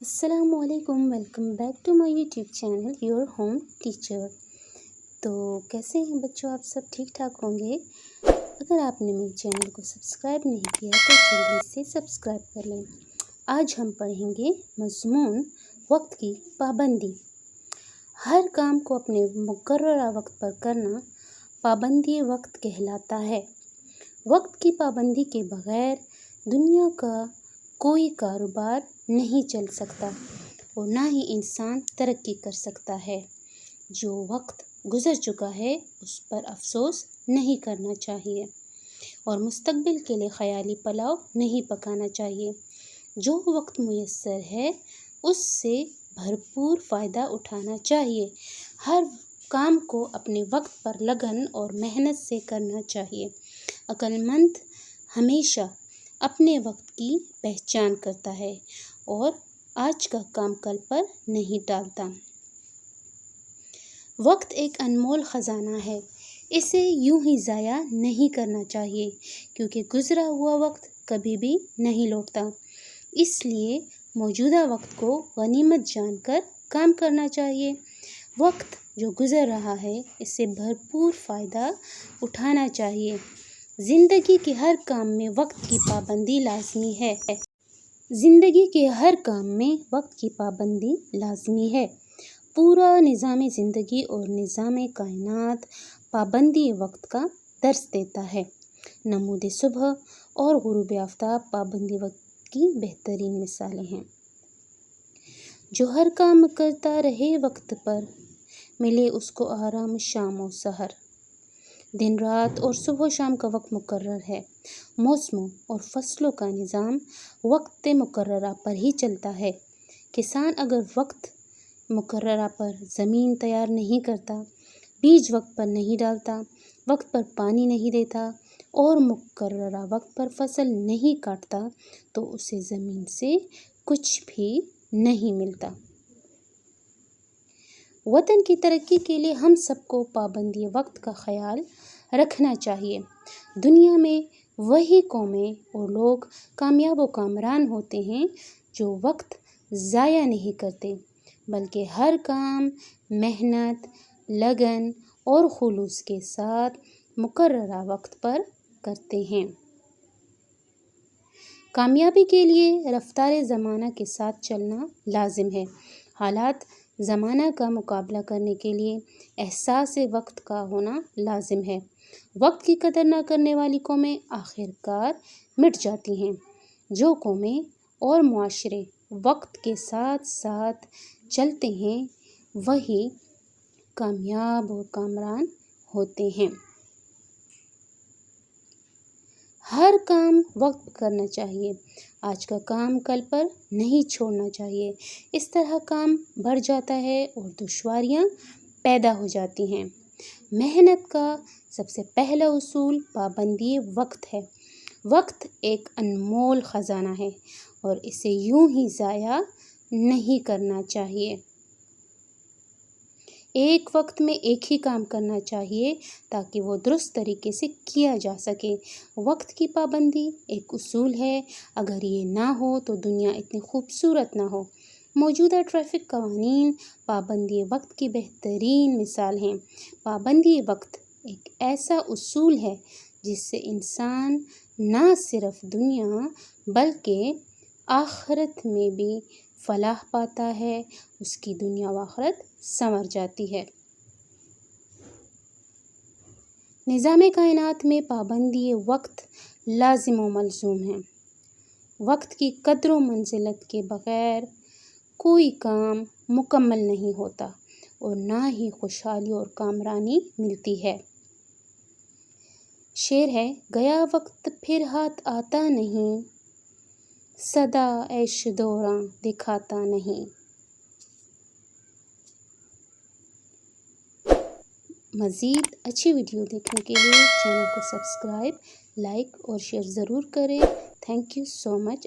السلام علیکم، welcome back to my YouTube channel your home teacher. تو کیسے ہیں بچوں؟ آپ سب ٹھیک ٹھاک ہوں گے۔ اگر آپ نے میرے چینل کو سبسکرائب نہیں کیا تو جلدی سے سبسکرائب کر لیں۔ آج ہم پڑھیں گے مضمون وقت کی پابندی۔ ہر کام کو اپنے مقررہ وقت پر کرنا پابندی وقت کہلاتا ہے۔ وقت کی پابندی کے بغیر دنیا کا کوئی کاروبار نہیں چل سکتا اور نہ ہی انسان ترقی کر سکتا ہے۔ جو وقت گزر چکا ہے اس پر افسوس نہیں کرنا چاہیے اور مستقبل کے لیے خیالی پلاؤ نہیں پکانا چاہیے۔ جو وقت میسر ہے اس سے بھرپور فائدہ اٹھانا چاہیے۔ ہر کام کو اپنے وقت پر لگن اور محنت سے کرنا چاہیے۔ عقل مند ہمیشہ اپنے وقت کی پہچان کرتا ہے اور آج کا کام کل پر نہیں ٹالتا۔ وقت ایک انمول خزانہ ہے، اسے یوں ہی ضائع نہیں کرنا چاہیے کیونکہ گزرا ہوا وقت کبھی بھی نہیں لوٹتا۔ اس لیے موجودہ وقت کو غنیمت جان کر کام کرنا چاہیے۔ وقت جو گزر رہا ہے اس سے بھرپور فائدہ اٹھانا چاہیے۔ زندگی کے ہر کام میں وقت کی پابندی لازمی ہے۔ زندگی کے ہر کام میں وقت کی پابندی لازمی ہے۔ پورا نظام زندگی اور نظام کائنات پابندی وقت کا درس دیتا ہے۔ نمود صبح اور غروب آفتاب پابندی وقت کی بہترین مثالیں ہیں۔ جو ہر کام کرتا رہے وقت پر، ملے اس کو آرام شام و سحر۔ دن رات اور صبح و شام کا وقت مقرر ہے۔ موسموں اور فصلوں کا نظام وقت مقررہ پر ہی چلتا ہے۔ کسان اگر وقت مقررہ پر زمین تیار نہیں کرتا، بیج وقت پر نہیں ڈالتا، وقت پر پانی نہیں دیتا اور مقررہ وقت پر فصل نہیں کاٹتا تو اسے زمین سے کچھ بھی نہیں ملتا۔ وطن کی ترقی کے لیے ہم سب کو پابندی وقت کا خیال رکھنا چاہیے۔ دنیا میں وہی قومیں اور لوگ کامیاب و کامران ہوتے ہیں جو وقت ضائع نہیں کرتے بلکہ ہر کام محنت، لگن اور خلوص کے ساتھ مقررہ وقت پر کرتے ہیں۔ کامیابی کے لیے رفتار زمانہ کے ساتھ چلنا لازم ہے۔ حالات زمانہ کا مقابلہ کرنے کے لیے احساس وقت کا ہونا لازم ہے۔ وقت کی قدر نہ کرنے والی قومیں آخر کار مٹ جاتی ہیں۔ جو قومیں اور معاشرے وقت کے ساتھ ساتھ چلتے ہیں وہی کامیاب اور کامران ہوتے ہیں۔ ہر کام وقت پر کرنا چاہیے۔ آج کا کام کل پر نہیں چھوڑنا چاہیے۔ اس طرح کام بڑھ جاتا ہے اور دشواریاں پیدا ہو جاتی ہیں۔ محنت کا سب سے پہلا اصول پابندی وقت ہے۔ وقت ایک انمول خزانہ ہے اور اسے یوں ہی ضائع نہیں کرنا چاہیے۔ ایک وقت میں ایک ہی کام کرنا چاہیے تاکہ وہ درست طریقے سے کیا جا سکے۔ وقت کی پابندی ایک اصول ہے، اگر یہ نہ ہو تو دنیا اتنی خوبصورت نہ ہو۔ موجودہ ٹریفک قوانین پابندی وقت کی بہترین مثال ہیں۔ پابندی وقت ایک ایسا اصول ہے جس سے انسان نہ صرف دنیا بلکہ آخرت میں بھی فلاح پاتا ہے، اس کی دنیا و آخرت سنور جاتی ہے۔ نظام کائنات میں پابندی وقت لازم و ملزوم ہے۔ وقت کی قدر و منزلت کے بغیر کوئی کام مکمل نہیں ہوتا اور نہ ہی خوشحالی اور کامرانی ملتی ہے۔ شعر ہے: گیا وقت پھر ہاتھ آتا نہیں، سدا عیش دوران دکھاتا نہیں۔ مزید اچھی ویڈیو دیکھنے کے لیے چینل کو سبسکرائب، لائک اور شیئر ضرور کریں۔ Thank you so much.